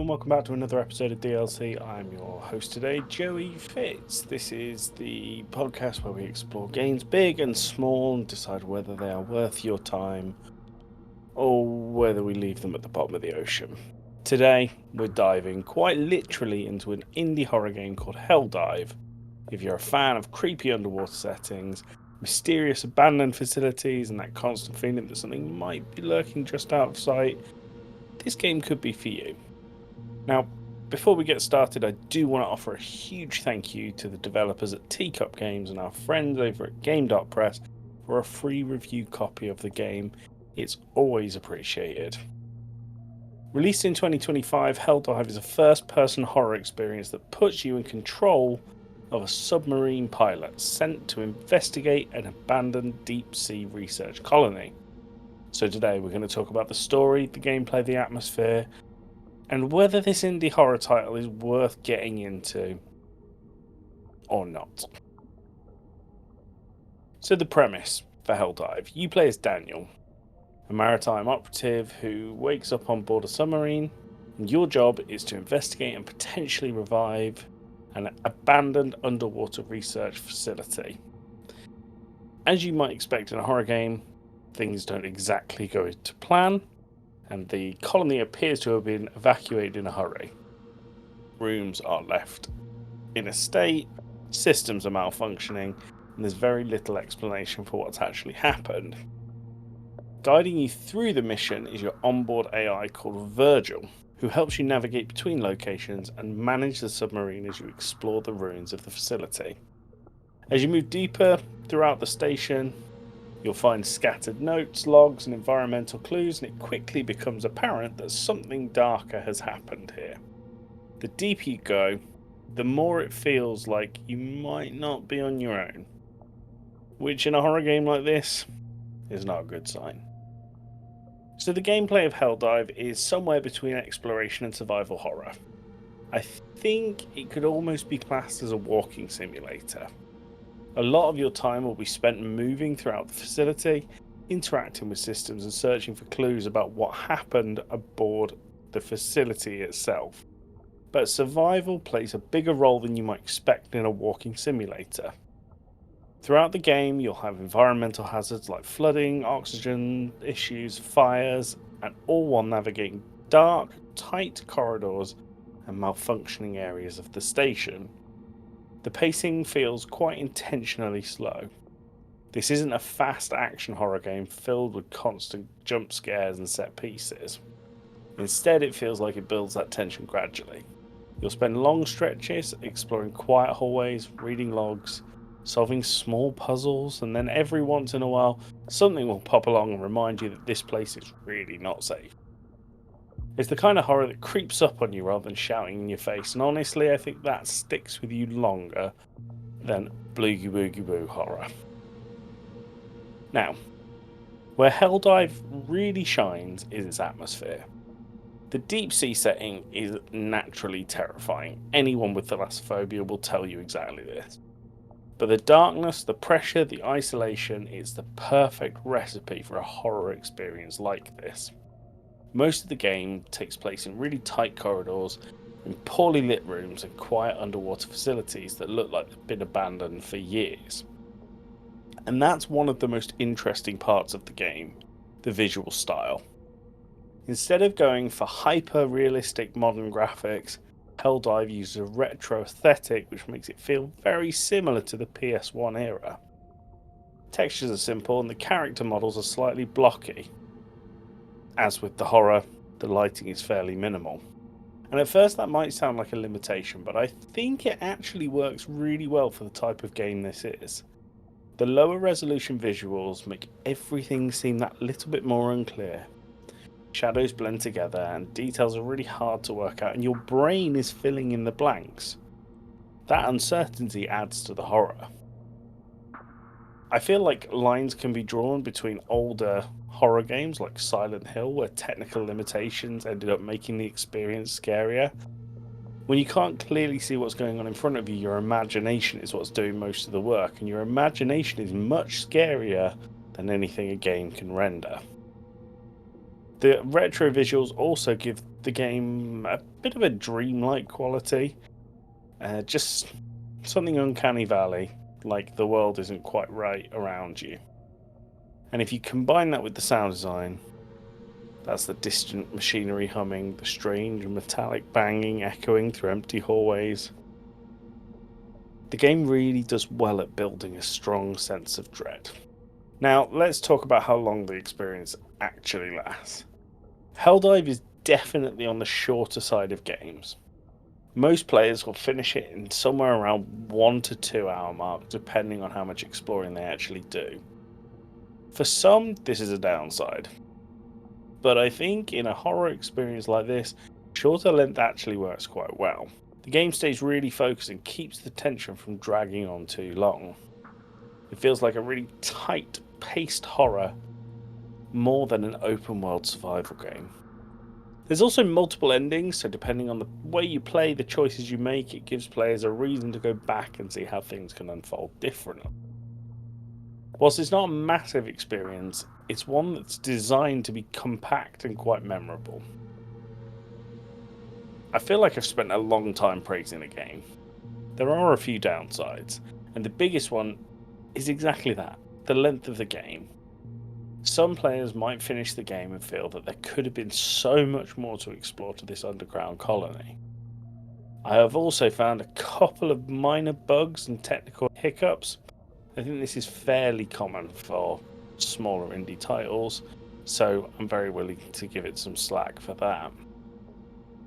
and welcome back to another episode of DLC. I'm your host today, Joey Fitz. This is the podcast where we explore games big and small and decide whether they are worth your time or whether we leave them at the bottom of the ocean. Today, we're diving quite literally into an indie horror game called Helldive. If you're a fan of creepy underwater settings, mysterious abandoned facilities, and that constant feeling that something might be lurking just out of sight, this game could be for you. Now, before we get started, I do want to offer a huge thank you to the developers at Teacup Games and our friends over at Game.Press for a free review copy of the game. It's always appreciated. Released in 2025, Helldive is a first-person horror experience that puts you in control of a submarine pilot sent to investigate an abandoned deep-sea research colony. So today we're going to talk about the story, the gameplay, the atmosphere, and whether this indie horror title is worth getting into or not. So the premise for Helldive: you play as Daniel, a maritime operative who wakes up on board a submarine, and your job is to investigate and potentially revive an abandoned underwater research facility. As you might expect in a horror game, things don't exactly go to plan, and the colony appears to have been evacuated in a hurry. Rooms are left in a state, systems are malfunctioning, and there's very little explanation for what's actually happened. Guiding you through the mission is your onboard AI called Virgil, who helps you navigate between locations and manage the submarine as you explore the ruins of the facility. As you move deeper throughout the station, you'll find scattered notes, logs, and environmental clues, and it quickly becomes apparent that something darker has happened here. The deeper you go, the more it feels like you might not be on your own, which in a horror game like this is not a good sign. So the gameplay of Helldive is somewhere between exploration and survival horror. I think it could almost be classed as a walking simulator. A lot of your time will be spent moving throughout the facility, interacting with systems and searching for clues about what happened aboard the facility itself. But survival plays a bigger role than you might expect in a walking simulator. Throughout the game, you'll have environmental hazards like flooding, oxygen issues, fires, and all while navigating dark, tight corridors and malfunctioning areas of the station. The pacing feels quite intentionally slow. This isn't a fast action horror game filled with constant jump scares and set pieces. Instead, it feels like it builds that tension gradually. You'll spend long stretches exploring quiet hallways, reading logs, solving small puzzles, and then every once in a while, something will pop along and remind you that this place is really not safe. It's the kind of horror that creeps up on you rather than shouting in your face, and honestly, I think that sticks with you longer than Bloogie Boogie Boo horror. Now, where Helldive really shines is its atmosphere. The deep sea setting is naturally terrifying. Anyone with thalassophobia will tell you exactly this. But the darkness, the pressure, the isolation is the perfect recipe for a horror experience like this. Most of the game takes place in really tight corridors, in poorly lit rooms and quiet underwater facilities that look like they've been abandoned for years. And that's one of the most interesting parts of the game, the visual style. Instead of going for hyper-realistic modern graphics, Helldive uses a retro aesthetic which makes it feel very similar to the PS1 era. Textures are simple and the character models are slightly blocky. As with the horror, the lighting is fairly minimal. And at first that might sound like a limitation, but I think it actually works really well for the type of game this is. The lower resolution visuals make everything seem that little bit more unclear. Shadows blend together and details are really hard to work out, and your brain is filling in the blanks. That uncertainty adds to the horror. I feel like lines can be drawn between older horror games like Silent Hill, where technical limitations ended up making the experience scarier. When you can't clearly see what's going on in front of you, your imagination is what's doing most of the work, and your imagination is much scarier than anything a game can render. The retro visuals also give the game a bit of a dreamlike quality. Just something uncanny valley, like the world isn't quite right around you. And if you combine that with the sound design, that's the distant machinery humming, the strange metallic banging echoing through empty hallways. The game really does well at building a strong sense of dread. Now, let's talk about how long the experience actually lasts. Helldive is definitely on the shorter side of games. Most players will finish it in somewhere around 1 to 2 hour mark, depending on how much exploring they actually do. For some, this is a downside. But I think in a horror experience like this, shorter length actually works quite well. The game stays really focused and keeps the tension from dragging on too long. It feels like a really tight paced horror more than an open world survival game. There's also multiple endings, so depending on the way you play, the choices you make, it gives players a reason to go back and see how things can unfold differently. Whilst it's not a massive experience, it's one that's designed to be compact and quite memorable. I feel like I've spent a long time praising the game. There are a few downsides, and the biggest one is exactly that, the length of the game. Some players might finish the game and feel that there could have been so much more to explore to this underground colony. I have also found a couple of minor bugs and technical hiccups. I think this is fairly common for smaller indie titles, so I'm very willing to give it some slack for that.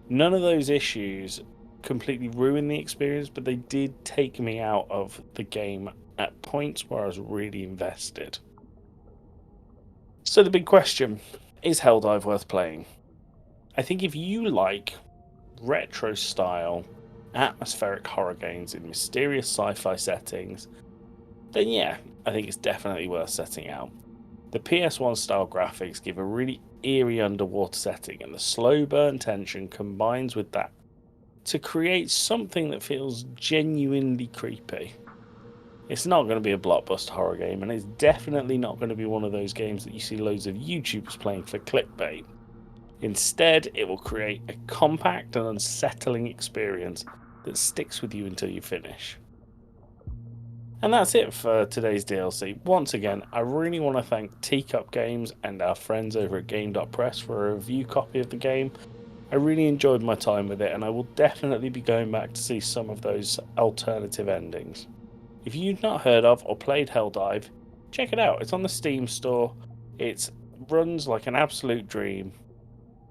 None of those issues completely ruin the experience, but they did take me out of the game at points where I was really invested. So the big question, is Helldive worth playing? I think if you like retro style, atmospheric horror games in mysterious sci-fi settings, then yeah, I think it's definitely worth setting out. The PS1 style graphics give a really eerie underwater setting, and the slow burn tension combines with that to create something that feels genuinely creepy. It's not going to be a blockbuster horror game, and it's definitely not going to be one of those games that you see loads of YouTubers playing for clickbait. Instead, it will create a compact and unsettling experience that sticks with you until you finish. And that's it for today's DLC. Once again, I really want to thank Teacup Games and our friends over at Game.Press for a review copy of the game. I really enjoyed my time with it, and I will definitely be going back to see some of those alternative endings. If you've not heard of or played Helldive, check it out. It's on the Steam store. It runs like an absolute dream.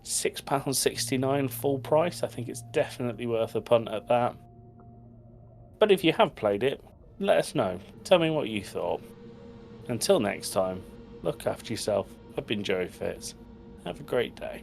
£6.69 full price. I think it's definitely worth a punt at that. But if you have played it, let us know. Tell me what you thought. Until next time, look after yourself. I've been Joey Fitz. Have a great day.